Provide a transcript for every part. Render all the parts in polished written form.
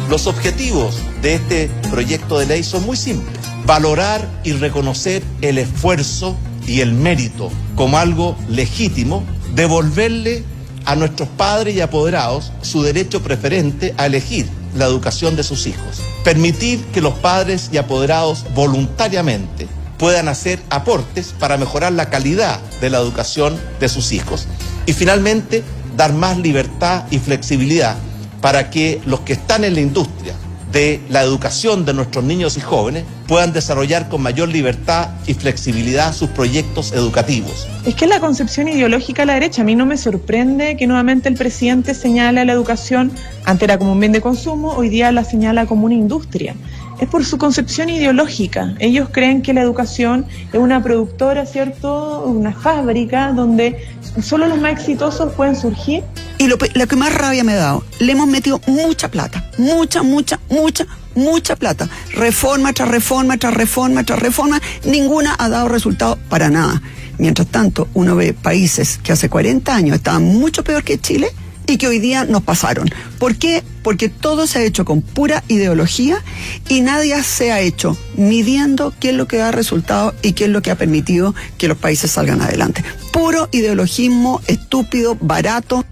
Los objetivos de este proyecto de ley son muy simples. Valorar y reconocer el esfuerzo y el mérito como algo legítimo, devolverle a nuestros padres y apoderados su derecho preferente a elegir la educación de sus hijos. Permitir que los padres y apoderados voluntariamente puedan hacer aportes para mejorar la calidad de la educación de sus hijos. Y finalmente, dar más libertad y flexibilidad para que los que están en la industria de la educación de nuestros niños y jóvenes puedan desarrollar con mayor libertad y flexibilidad sus proyectos educativos. Es que la concepción ideológica de la derecha, a mí no me sorprende que nuevamente el presidente señale a la educación, antes era como un bien de consumo, hoy día la señala como una industria. Es por su concepción ideológica. Ellos creen que la educación es una productora, ¿cierto? Una fábrica donde solo los más exitosos pueden surgir. Y lo que más rabia me ha dado, le hemos metido mucha plata, mucha plata. Reforma tras reforma, tras reforma, tras reforma, ninguna ha dado resultado para nada. Mientras tanto, uno ve países que hace 40 años estaban mucho peor que Chile y que hoy día nos pasaron. ¿Por qué? Porque todo se ha hecho con pura ideología y nadie se ha hecho midiendo qué es lo que da resultado y qué es lo que ha permitido que los países salgan adelante. Puro ideologismo, estúpido, barato.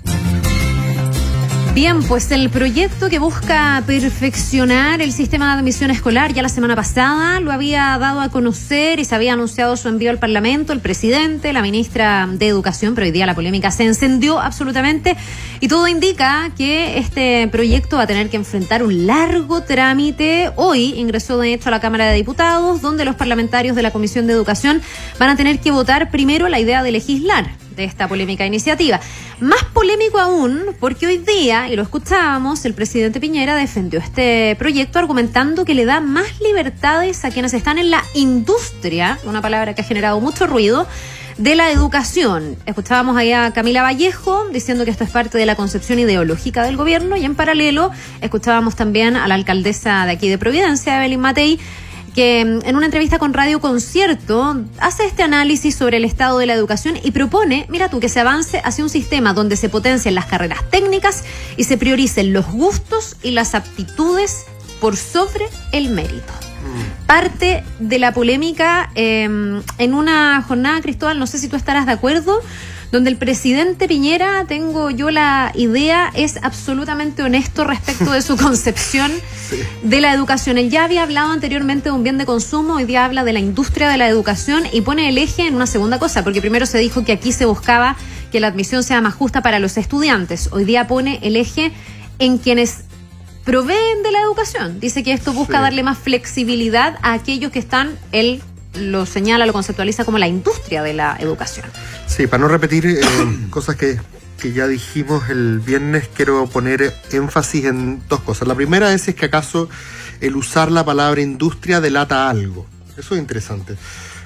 Bien, pues el proyecto que busca perfeccionar el sistema de admisión escolar ya la semana pasada lo había dado a conocer y se había anunciado su envío al Parlamento, el presidente, la ministra de Educación, pero hoy día la polémica se encendió absolutamente y todo indica que este proyecto va a tener que enfrentar un largo trámite. Hoy ingresó de hecho a la Cámara de Diputados, donde los parlamentarios de la Comisión de Educación van a tener que votar primero la idea de legislar de esta polémica iniciativa. Más polémico aún, porque hoy día, y lo escuchábamos, el presidente Piñera defendió este proyecto argumentando que le da más libertades a quienes están en la industria, una palabra que ha generado mucho ruido, de la educación. Escuchábamos ahí a Camila Vallejo diciendo que esto es parte de la concepción ideológica del gobierno y en paralelo escuchábamos también a la alcaldesa de aquí de Providencia, Evelyn Matei, que en una entrevista con Radio Concierto hace este análisis sobre el estado de la educación y propone, mira tú, que se avance hacia un sistema donde se potencien las carreras técnicas y se prioricen los gustos y las aptitudes por sobre el mérito. Parte de la polémica en una jornada, Cristóbal, no sé si tú estarás de acuerdo, donde el presidente Piñera, tengo yo la idea, es absolutamente honesto respecto de su concepción de la educación. Él ya había hablado anteriormente de un bien de consumo, hoy día habla de la industria de la educación y pone el eje en una segunda cosa, porque primero se dijo que aquí se buscaba que la admisión sea más justa para los estudiantes. Hoy día pone el eje en quienes proveen de la educación. Dice que esto busca darle más flexibilidad a aquellos que están, él lo señala, lo conceptualiza como la industria de la educación. Sí, para no repetir cosas que ya dijimos el viernes, quiero poner énfasis en dos cosas. La primera es que acaso el usar la palabra industria delata algo. Eso es interesante.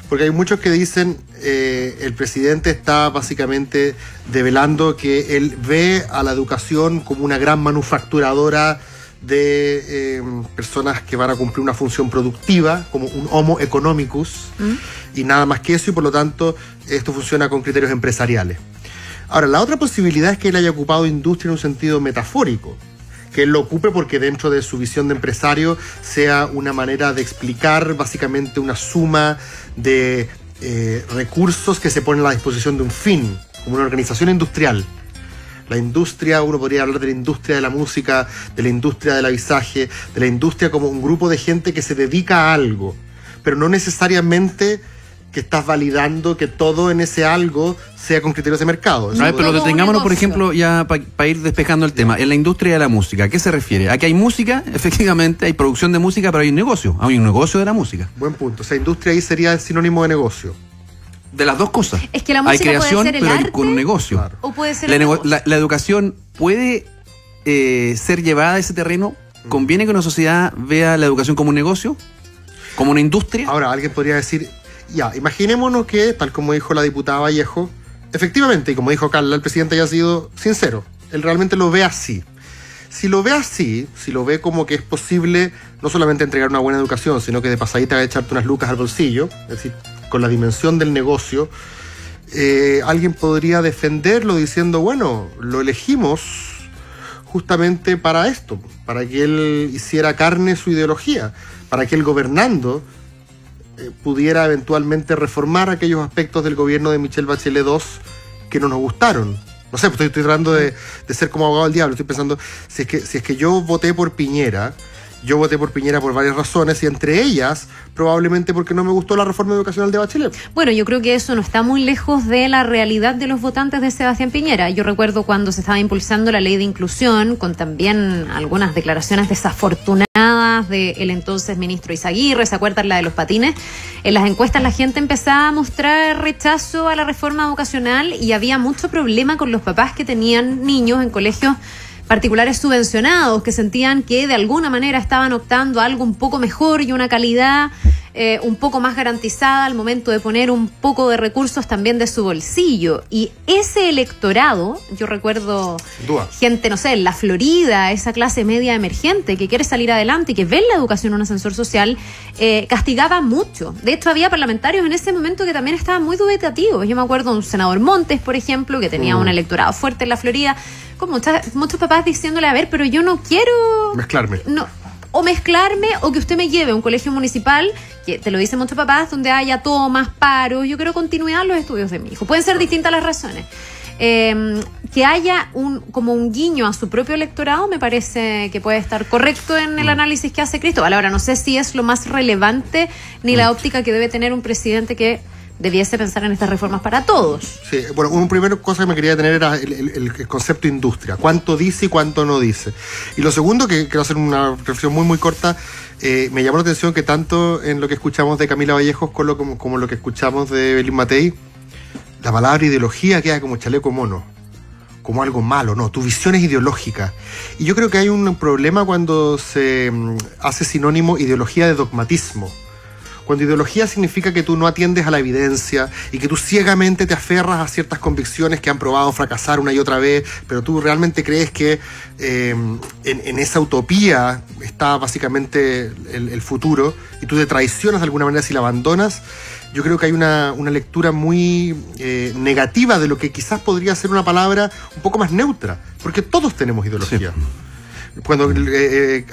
Porque hay muchos que dicen el presidente está básicamente develando que él ve a la educación como una gran manufacturadora de personas que van a cumplir una función productiva, como un homo economicus, y nada más que eso, y por lo tanto esto funciona con criterios empresariales. Ahora, la otra posibilidad es que él haya ocupado industria en un sentido metafórico, que él lo ocupe porque dentro de su visión de empresario sea una manera de explicar básicamente una suma de recursos que se ponen a la disposición de un fin, como una organización industrial. La industria, uno podría hablar de la industria de la música, de la industria del avisaje, de la industria como un grupo de gente que se dedica a algo, pero no necesariamente que estás validando que todo en ese algo sea con criterios de mercado. A ver, pero detengámonos, por ejemplo, ya para ir despejando el tema. En la industria de la música, ¿a qué se refiere? ¿A que hay música? Efectivamente, hay producción de música, pero hay un negocio de la música. Buen punto. O sea, industria ahí sería el sinónimo de negocio. De las dos cosas. Es que la música hay creación, puede ser el pero arte, con un negocio. Claro. O puede ser el negocio. La educación puede ser llevada a ese terreno. ¿Conviene que una sociedad vea la educación como un negocio? ¿Como una industria? Ahora, alguien podría decir, ya, imaginémonos que, tal como dijo la diputada Vallejo, efectivamente, y como dijo Carla, el presidente haya sido sincero. Él realmente lo ve así. Si lo ve así, si lo ve como que es posible no solamente entregar una buena educación, sino que de pasadita echarte unas lucas al bolsillo, es decir, con la dimensión del negocio, alguien podría defenderlo diciendo, bueno, lo elegimos justamente para esto, para que él hiciera carne su ideología, para que él gobernando pudiera eventualmente reformar aquellos aspectos del gobierno de Michelle Bachelet II que no nos gustaron. No sé, pues estoy tratando de ser como abogado del diablo. Estoy pensando, si es que yo voté por Piñera por varias razones, y entre ellas, probablemente porque no me gustó la reforma educacional de Bachelet. Bueno, yo creo que eso no está muy lejos de la realidad de los votantes de Sebastián Piñera. Yo recuerdo cuando se estaba impulsando la ley de inclusión, con también algunas declaraciones desafortunadas del entonces ministro Izaguirre, ¿se acuerdan la de los patines? En las encuestas la gente empezaba a mostrar rechazo a la reforma educacional y había mucho problema con los papás que tenían niños en colegios particulares subvencionados, que sentían que de alguna manera estaban optando a algo un poco mejor y una calidad un poco más garantizada al momento de poner un poco de recursos también de su bolsillo. Y ese electorado, yo recuerdo gente, no sé, en la Florida, esa clase media emergente que quiere salir adelante y que ve la educación un ascensor social, castigaba mucho. De hecho, había parlamentarios en ese momento que también estaban muy dubitativos. Yo me acuerdo de un senador Montes, por ejemplo, que tenía un electorado fuerte en la Florida, con muchos papás diciéndole, a ver, pero yo no quiero mezclarme. No, o mezclarme, o que usted me lleve a un colegio municipal, que te lo dicen muchos papás, donde haya tomas, paros. Yo quiero continuidad en los estudios de mi hijo. Pueden ser distintas las razones. Que haya como un guiño a su propio electorado me parece que puede estar correcto en el análisis que hace Cristóbal. Ahora, no sé si es lo más relevante ni la óptica que debe tener un presidente que debiese pensar en estas reformas para todos. Sí, bueno, una primera cosa que me quería tener era el concepto industria. ¿Cuánto dice y cuánto no dice? Y lo segundo, que quiero hacer una reflexión muy, muy corta, me llamó la atención que tanto en lo que escuchamos de Camila Vallejos como lo que escuchamos de Belín Matei, la palabra ideología queda como chaleco mono, como algo malo. No, tu visión es ideológica. Y yo creo que hay un problema cuando se hace sinónimo ideología de dogmatismo. Cuando ideología significa que tú no atiendes a la evidencia y que tú ciegamente te aferras a ciertas convicciones que han probado fracasar una y otra vez, pero tú realmente crees que en esa utopía está básicamente el futuro, y tú te traicionas de alguna manera si la abandonas. Yo creo que hay una lectura muy negativa de lo que quizás podría ser una palabra un poco más neutra, porque todos tenemos ideología. Sí. Cuando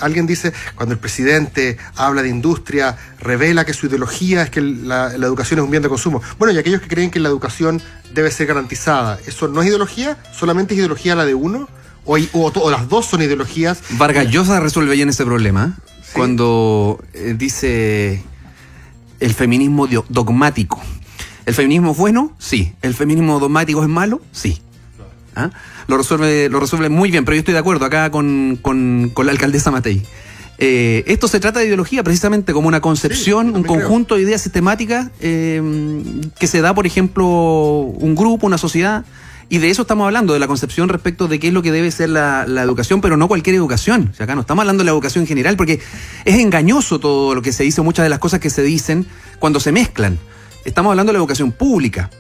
alguien dice, cuando el presidente habla de industria, revela que su ideología es que la educación es un bien de consumo. Bueno, y aquellos que creen que la educación debe ser garantizada, ¿eso no es ideología? ¿Solamente es ideología la de uno? ¿O las dos son ideologías? Vargas Llosa resuelve bien ese problema, ¿sí? Cuando dice el feminismo dogmático. ¿El feminismo es bueno? Sí. ¿El feminismo dogmático es malo? Sí. ¿Ah? Lo resuelve muy bien, pero yo estoy de acuerdo acá con la alcaldesa Matei. Esto se trata de ideología precisamente como una concepción, un conjunto de ideas sistemáticas que se da, por ejemplo, un grupo, una sociedad, y de eso estamos hablando, de la concepción respecto de qué es lo que debe ser la educación, pero no cualquier educación. O sea, acá no estamos hablando de la educación en general, porque es engañoso todo lo que se dice, muchas de las cosas que se dicen cuando se mezclan. Estamos hablando de la educación pública.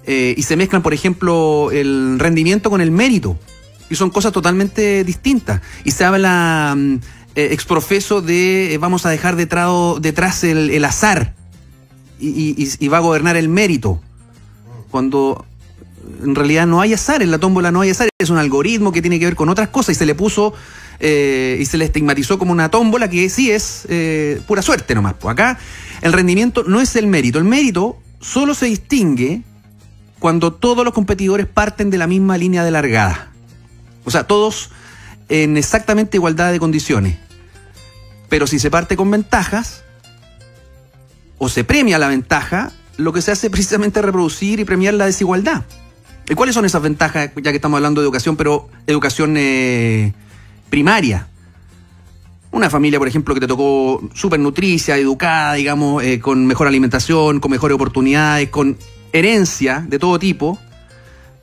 Y se mezclan, por ejemplo, el rendimiento con el mérito. Y son cosas totalmente distintas. Y se habla exprofeso de vamos a dejar detrás el azar y va a gobernar el mérito. Cuando en realidad no hay azar, en la tómbola no hay azar. Es un algoritmo que tiene que ver con otras cosas y se le puso y se le estigmatizó como una tómbola que sí es pura suerte nomás. Pues acá el rendimiento no es el mérito. El mérito solo se distingue cuando todos los competidores parten de la misma línea de largada. O sea, todos en exactamente igualdad de condiciones. Pero si se parte con ventajas, o se premia la ventaja, lo que se hace precisamente es reproducir y premiar la desigualdad. ¿Y cuáles son esas ventajas, ya que estamos hablando de educación, pero educación primaria? Una familia, por ejemplo, que te tocó súper nutricia, educada, digamos, con mejor alimentación, con mejores oportunidades, con herencia de todo tipo,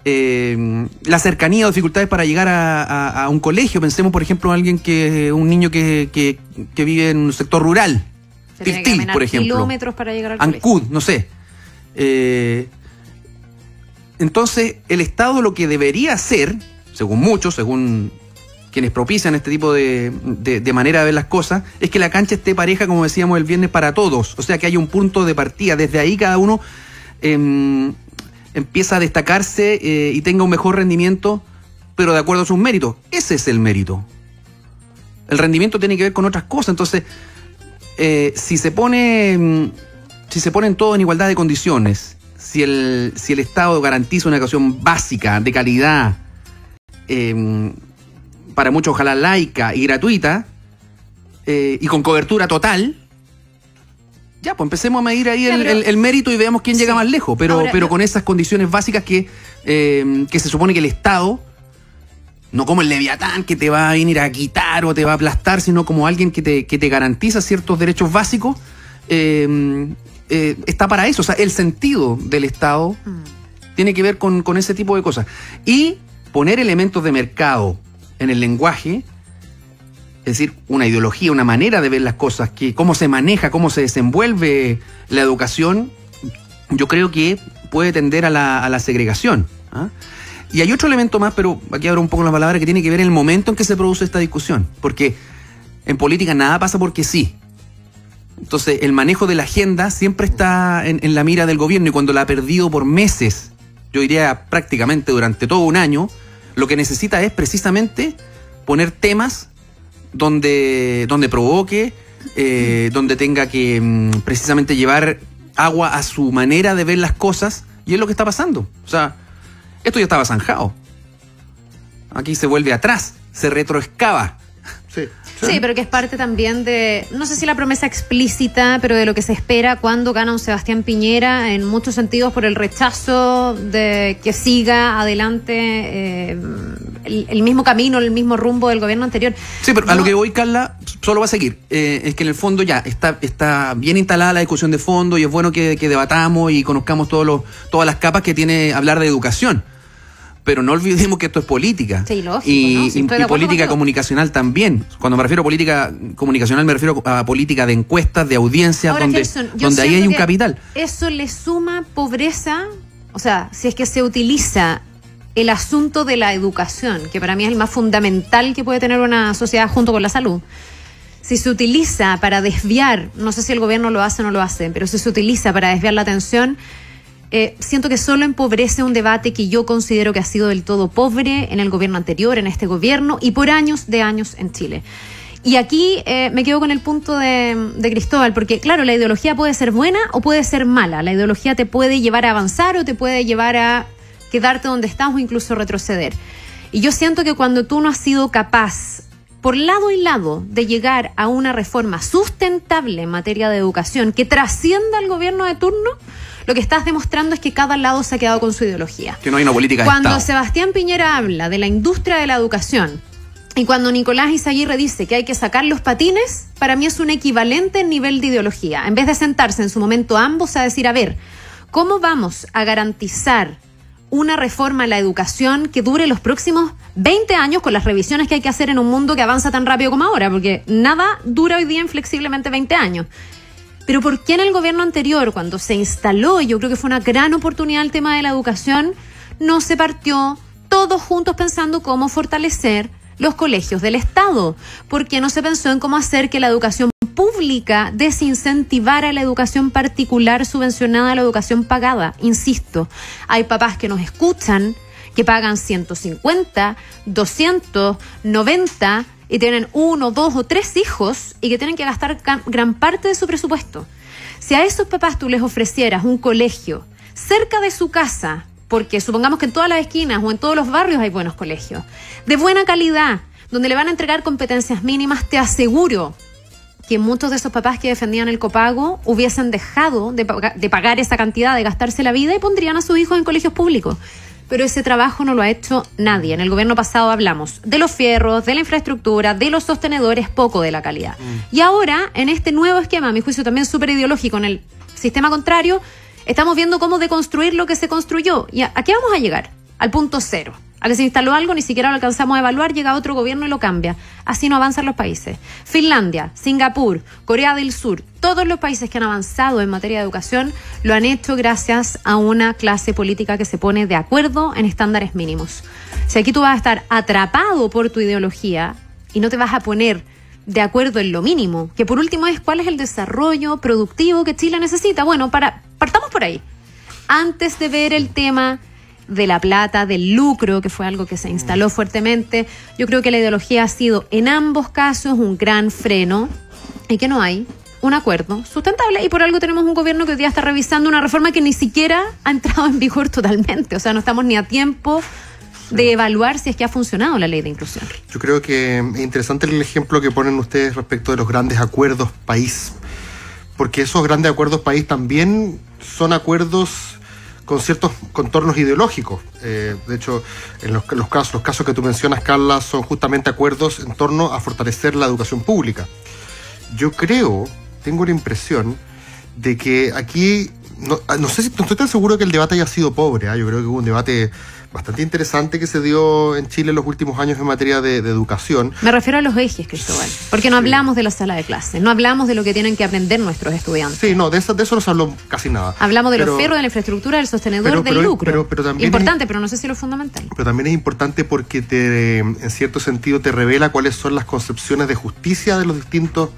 la cercanía o dificultades para llegar a un colegio. Pensemos, por ejemplo, en un niño que vive en un sector rural, Tiltil, por ejemplo, kilómetros para llegar al Ancud, colegio. No sé. Entonces, el Estado lo que debería hacer, según muchos, según quienes propician este tipo de manera de ver las cosas, es que la cancha esté pareja, como decíamos el viernes, para todos. O sea, que haya un punto de partida. Desde ahí cada uno empieza a destacarse y tenga un mejor rendimiento pero de acuerdo a sus méritos. Ese es el mérito. El rendimiento tiene que ver con otras cosas. Entonces, si se ponen todo en igualdad de condiciones, si el Estado garantiza una educación básica, de calidad, para muchos ojalá laica y gratuita, y con cobertura total, ya, pues empecemos a medir ahí el mérito y veamos quién llega más lejos, pero con esas condiciones básicas que se supone que el Estado, no como el Leviatán que te va a venir a quitar o te va a aplastar, sino como alguien que te garantiza ciertos derechos básicos, está para eso. O sea, el sentido del Estado tiene que ver con ese tipo de cosas. Y poner elementos de mercado en el lenguaje, es decir, una ideología, una manera de ver las cosas, cómo se maneja, cómo se desenvuelve la educación, yo creo que puede tender a la segregación. ¿Ah? Y hay otro elemento más, pero aquí abro un poco la palabra, que tiene que ver en el momento en que se produce esta discusión. Porque en política nada pasa porque sí. Entonces, el manejo de la agenda siempre está en la mira del gobierno, y cuando la ha perdido por meses, yo diría prácticamente durante todo un año, lo que necesita es precisamente poner temas donde provoque, donde tenga que precisamente llevar agua a su manera de ver las cosas, y es lo que está pasando. O sea, esto ya estaba zanjado. Aquí se vuelve atrás, se retroexcava. Sí, pero que es parte también de, no sé si la promesa explícita, pero de lo que se espera cuando gana un Sebastián Piñera, en muchos sentidos por el rechazo de que siga adelante el mismo camino, el mismo rumbo del gobierno anterior. Sí, pero a lo que voy, Carla, solo va a seguir. Es que en el fondo ya está bien instalada la discusión de fondo, y es bueno que debatamos y conozcamos todas las capas que tiene hablar de educación. Pero no olvidemos que esto es política. Sí, lógico, y política contigo. Comunicacional también. Cuando me refiero a política comunicacional, me refiero a política de encuestas, de audiencia, ahora, donde ahí hay un capital. Eso le suma pobreza. O sea, si es que se utiliza el asunto de la educación, que para mí es el más fundamental que puede tener una sociedad junto con la salud. Si se utiliza para desviar, no sé si el gobierno lo hace o no lo hace, pero si se utiliza para desviar la atención, siento que solo empobrece un debate que yo considero que ha sido del todo pobre en el gobierno anterior, en este gobierno, y por años en Chile. Y aquí me quedo con el punto de Cristóbal, porque claro, la ideología puede ser buena o puede ser mala. La ideología te puede llevar a avanzar o te puede llevar a quedarte donde estás o incluso retroceder. Y yo siento que cuando tú no has sido capaz, por lado y lado, de llegar a una reforma sustentable en materia de educación que trascienda al gobierno de turno, lo que estás demostrando es que cada lado se ha quedado con su ideología. Que no hay una política de Cuando Estado. Sebastián Piñera habla de la industria de la educación, y cuando Nicolás Izaguirre dice que hay que sacar los patines, para mí es un equivalente en nivel de ideología. En vez de sentarse en su momento ambos a decir, a ver, ¿cómo vamos a garantizar una reforma a la educación que dure los próximos 20 años con las revisiones que hay que hacer en un mundo que avanza tan rápido como ahora? Porque nada dura hoy día inflexiblemente 20 años. Pero ¿por qué en el gobierno anterior, cuando se instaló, y yo creo que fue una gran oportunidad el tema de la educación, no se partió todos juntos pensando cómo fortalecer los colegios del Estado? ¿Por qué no se pensó en cómo hacer que la educación pública desincentivara la educación particular subvencionada a la educación pagada? Insisto, hay papás que nos escuchan que pagan 150, 290 y tienen 1, 2 o 3 hijos y que tienen que gastar gran parte de su presupuesto. Si a esos papás tú les ofrecieras un colegio cerca de su casa, porque supongamos que en todas las esquinas o en todos los barrios hay buenos colegios, de buena calidad, donde le van a entregar competencias mínimas, te aseguro que muchos de esos papás que defendían el copago hubiesen dejado de pagar esa cantidad, de gastarse la vida, y pondrían a sus hijos en colegios públicos. Pero ese trabajo no lo ha hecho nadie. En el gobierno pasado hablamos de los fierros, de la infraestructura, de los sostenedores, poco de la calidad. Y ahora, en este nuevo esquema, a mi juicio también súper ideológico, en el sistema contrario, estamos viendo cómo deconstruir lo que se construyó. ¿Y a qué vamos a llegar? Al punto cero. A que se instaló algo, ni siquiera lo alcanzamos a evaluar, llega otro gobierno y lo cambia. Así no avanzan los países. Finlandia, Singapur, Corea del Sur, todos los países que han avanzado en materia de educación lo han hecho gracias a una clase política que se pone de acuerdo en estándares mínimos. Si aquí tú vas a estar atrapado por tu ideología y no te vas a poner de acuerdo en lo mínimo, que por último es cuál es el desarrollo productivo que Chile necesita. Bueno, partamos por ahí. Antes de ver el tema de la plata, del lucro, que fue algo que se instaló fuertemente. Yo creo que la ideología ha sido en ambos casos un gran freno y que no hay un acuerdo sustentable, y por algo tenemos un gobierno que hoy día está revisando una reforma que ni siquiera ha entrado en vigor totalmente. O sea, no estamos ni a tiempo de evaluar si es que ha funcionado la ley de inclusión. Yo creo que es interesante el ejemplo que ponen ustedes respecto de los grandes acuerdos país, porque esos grandes acuerdos país también son acuerdos con ciertos contornos ideológicos. De hecho, en los casos que tú mencionas, Carla, son justamente acuerdos en torno a fortalecer la educación pública. Yo tengo la impresión de que aquí, no sé si no estoy tan seguro que el debate haya sido pobre, ¿eh? Yo creo que hubo un debate bastante interesante que se dio en Chile en los últimos años en materia de educación. Me refiero a los ejes, Cristóbal, porque no hablamos de la sala de clases, no hablamos de lo que tienen que aprender nuestros estudiantes. Sí, no, de eso no se habló casi nada. Hablamos de los fierros, de la infraestructura, del sostenedor, del lucro. Pero también importante, pero no sé si lo fundamental. Pero también es importante porque en cierto sentido te revela cuáles son las concepciones de justicia de los distintos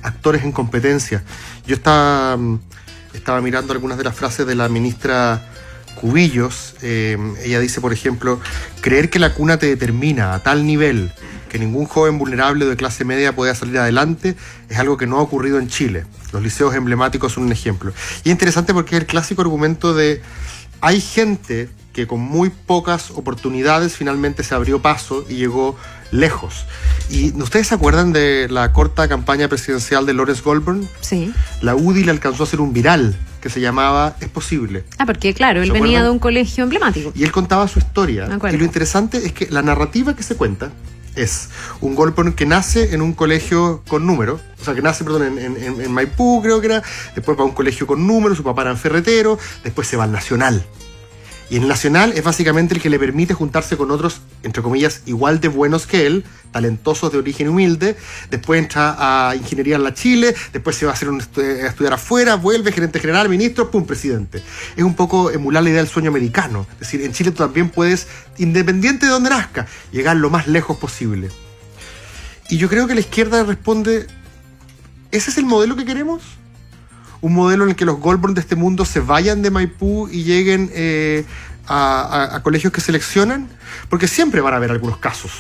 actores en competencia. Yo estaba mirando algunas de las frases de la ministra Cubillos. Ella dice, por ejemplo, creer que la cuna te determina a tal nivel que ningún joven vulnerable o de clase media pueda salir adelante es algo que no ha ocurrido en Chile. Los liceos emblemáticos son un ejemplo. Y es interesante porque es el clásico argumento de hay gente que con muy pocas oportunidades finalmente se abrió paso y llegó lejos. ¿Y ustedes se acuerdan de la corta campaña presidencial de Lawrence Goldburn? Sí. La UDI le alcanzó a hacer un viral que se llamaba Es Posible. Porque claro, él venía de un colegio emblemático. Y él contaba su historia. Y lo interesante es que la narrativa que se cuenta es un Goldburn que nace en un colegio con número, o sea, que nace, en Maipú, creo que era, después va a un colegio con número, su papá era ferretero, después se va al Nacional. Y en el Nacional es básicamente el que le permite juntarse con otros, entre comillas, igual de buenos que él, talentosos de origen humilde. Después entra a Ingeniería en la Chile, después se va a hacer a estudiar afuera, vuelve, gerente general, ministro, pum, presidente. Es un poco emular la idea del sueño americano. Es decir, en Chile tú también puedes, independiente de donde nazca, llegar lo más lejos posible. Y yo creo que la izquierda responde, ¿ese es el modelo que queremos? Un modelo en el que los Goldburn de este mundo se vayan de Maipú y lleguen a colegios que seleccionan, porque siempre van a haber algunos casos.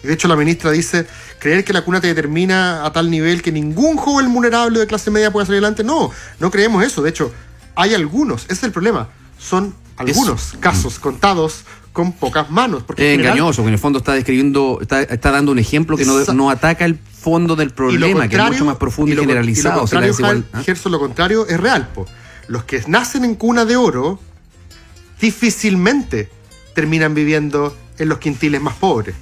Y de hecho la ministra dice, creer que la cuna te determina a tal nivel que ningún joven vulnerable de clase media pueda salir adelante. No creemos eso. De hecho, hay algunos, ese es el problema. Son algunos casos contados con pocas manos. Porque es engañoso, que en el fondo está describiendo, está dando un ejemplo que no ataca el fondo del problema, que es mucho más profundo y generalizado. Lo contrario es real. Los que nacen en cuna de oro difícilmente terminan viviendo en los quintiles más pobres.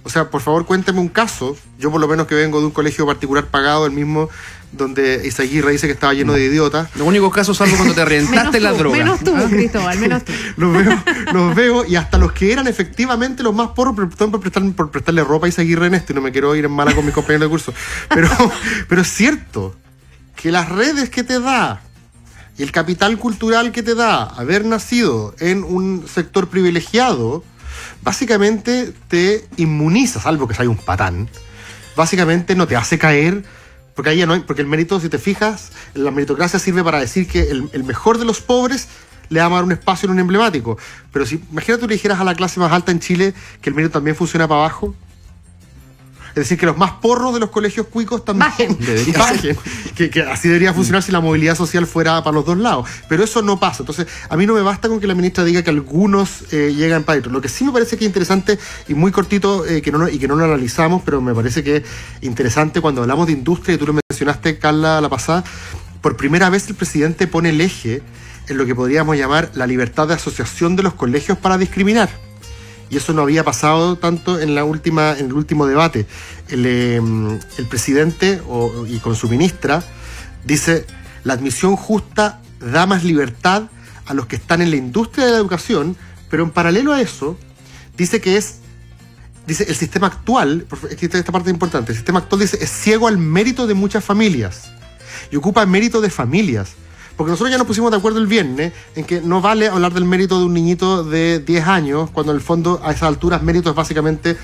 O sea, por favor, cuéntame un caso. Yo por lo menos que vengo de un colegio particular pagado, el mismo donde Izaguirre dice que estaba lleno de idiotas. Los únicos casos salvo cuando te rentaste la droga. Menos tú, Cristóbal, menos tú. Los veo, y hasta los que eran efectivamente los más porros, por prestarle ropa a Izaguirre en esto, y no me quiero ir en mala con mis compañeros de curso. Pero es cierto que las redes que te da y el capital cultural que te da haber nacido en un sector privilegiado, básicamente te inmuniza, salvo que sea un patán. Básicamente no te hace caer, porque ahí ya no hay, porque el mérito, si te fijas, la meritocracia sirve para decir que el mejor de los pobres le va a dar un espacio en un emblemático. Pero si, imagínate, tú le dijeras a la clase más alta en Chile que el mérito también funciona para abajo. Es decir, que los más porros de los colegios cuicos también bajen. Que así debería funcionar si la movilidad social fuera para los dos lados. Pero eso no pasa. Entonces, a mí no me basta con que la ministra diga que algunos llegan para adentro. Lo que sí me parece que es interesante y muy cortito, y que no lo analizamos, pero me parece que es interesante cuando hablamos de industria, y tú lo mencionaste, Carla, la pasada, por primera vez el presidente pone el eje en lo que podríamos llamar la libertad de asociación de los colegios para discriminar. Y eso no había pasado tanto en el último debate. El presidente, y con su ministra, dice, la admisión justa da más libertad a los que están en la industria de la educación, pero en paralelo a eso, dice el sistema actual, esta parte es importante, el sistema actual dice, es ciego al mérito de muchas familias, y ocupa el mérito de familias. Porque nosotros ya nos pusimos de acuerdo el viernes en que no vale hablar del mérito de un niñito de 10 años, cuando en el fondo a esas alturas mérito es básicamente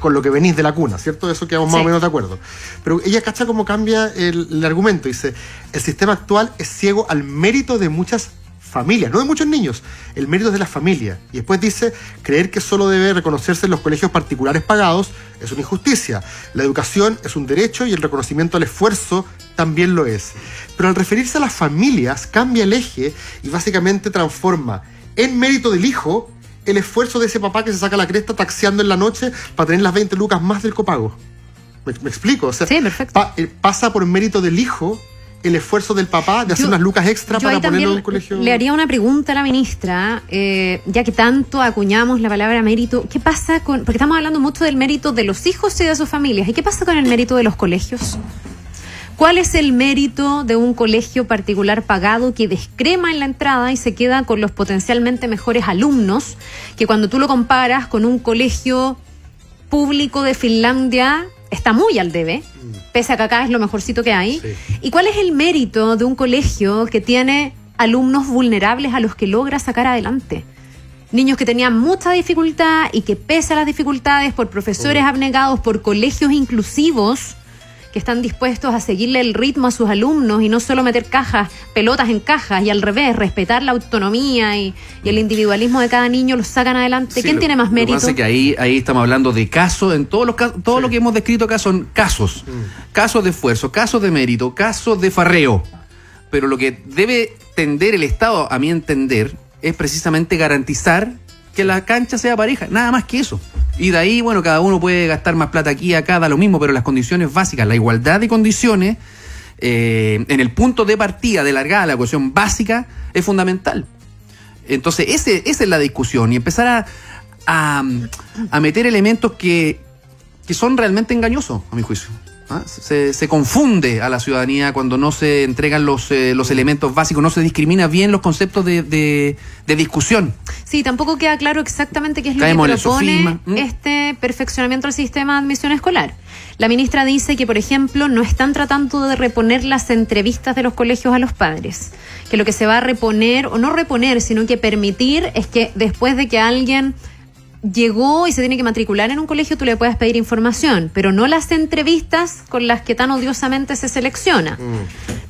con lo que venís de la cuna, ¿cierto? Eso quedamos más o menos de acuerdo. Pero ella cacha cómo cambia el argumento. Dice, el sistema actual es ciego al mérito de muchas familias, no de muchos niños, el mérito es de las familias. Y después dice, creer que solo debe reconocerse en los colegios particulares pagados es una injusticia. La educación es un derecho y el reconocimiento al esfuerzo también lo es. Pero al referirse a las familias, cambia el eje y básicamente transforma en mérito del hijo el esfuerzo de ese papá que se saca la cresta taxiando en la noche para tener las 20 lucas más del copago. ¿Me explico? O sea, sí, perfecto. Pasa por mérito del hijo el esfuerzo del papá de hacer unas lucas extra para ponerlo en un colegio. Le haría una pregunta a la ministra, ya que tanto acuñamos la palabra mérito. ¿Qué pasa con...? Porque estamos hablando mucho del mérito de los hijos y de sus familias. ¿Y qué pasa con el mérito de los colegios? ¿Cuál es el mérito de un colegio particular pagado que descrema en la entrada y se queda con los potencialmente mejores alumnos, que cuando tú lo comparas con un colegio público de Finlandia está muy al debe, pese a que acá es lo mejorcito que hay? Sí. ¿Y cuál es el mérito de un colegio que tiene alumnos vulnerables a los que logra sacar adelante? Niños que tenían mucha dificultad y que pese a las dificultades, por profesores abnegados, por colegios inclusivos, que están dispuestos a seguirle el ritmo a sus alumnos y no solo meter pelotas en cajas, y al revés, respetar la autonomía y el individualismo de cada niño, los sacan adelante. Sí, ¿quién tiene más mérito? Lo que pasa es que ahí estamos hablando de casos, en todos los casos, todo lo que hemos descrito acá son casos. Casos de esfuerzo, casos de mérito, casos de farreo. Pero lo que debe tender el Estado, a mi entender, es precisamente garantizar que la cancha sea pareja, nada más que eso. Y de ahí, bueno, cada uno puede gastar más plata aquí y acá, da lo mismo, pero las condiciones básicas, la igualdad de condiciones, en el punto de partida, de largada, la cuestión básica, es fundamental. Entonces, esa es la discusión, y empezar a meter elementos que son realmente engañosos, a mi juicio. ¿Ah? Se confunde a la ciudadanía cuando no se entregan los elementos básicos, no se discrimina bien los conceptos de discusión. Sí, tampoco queda claro exactamente qué es lo que propone este perfeccionamiento del sistema de admisión escolar. La ministra dice que, por ejemplo, no están tratando de reponer las entrevistas de los colegios a los padres, que lo que se va a reponer, o no reponer, sino que permitir, es que después de que alguien llegó y se tiene que matricular en un colegio, tú le puedes pedir información, pero no las entrevistas con las que tan odiosamente se selecciona.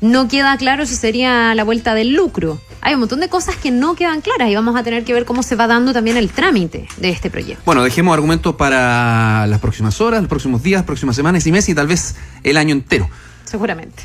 No queda claro si sería la vuelta del lucro. Hay un montón de cosas que no quedan claras y vamos a tener que ver cómo se va dando también el trámite de este proyecto. Bueno, dejemos argumentos para las próximas horas, los próximos días, próximas semanas y meses, y tal vez el año entero. Seguramente.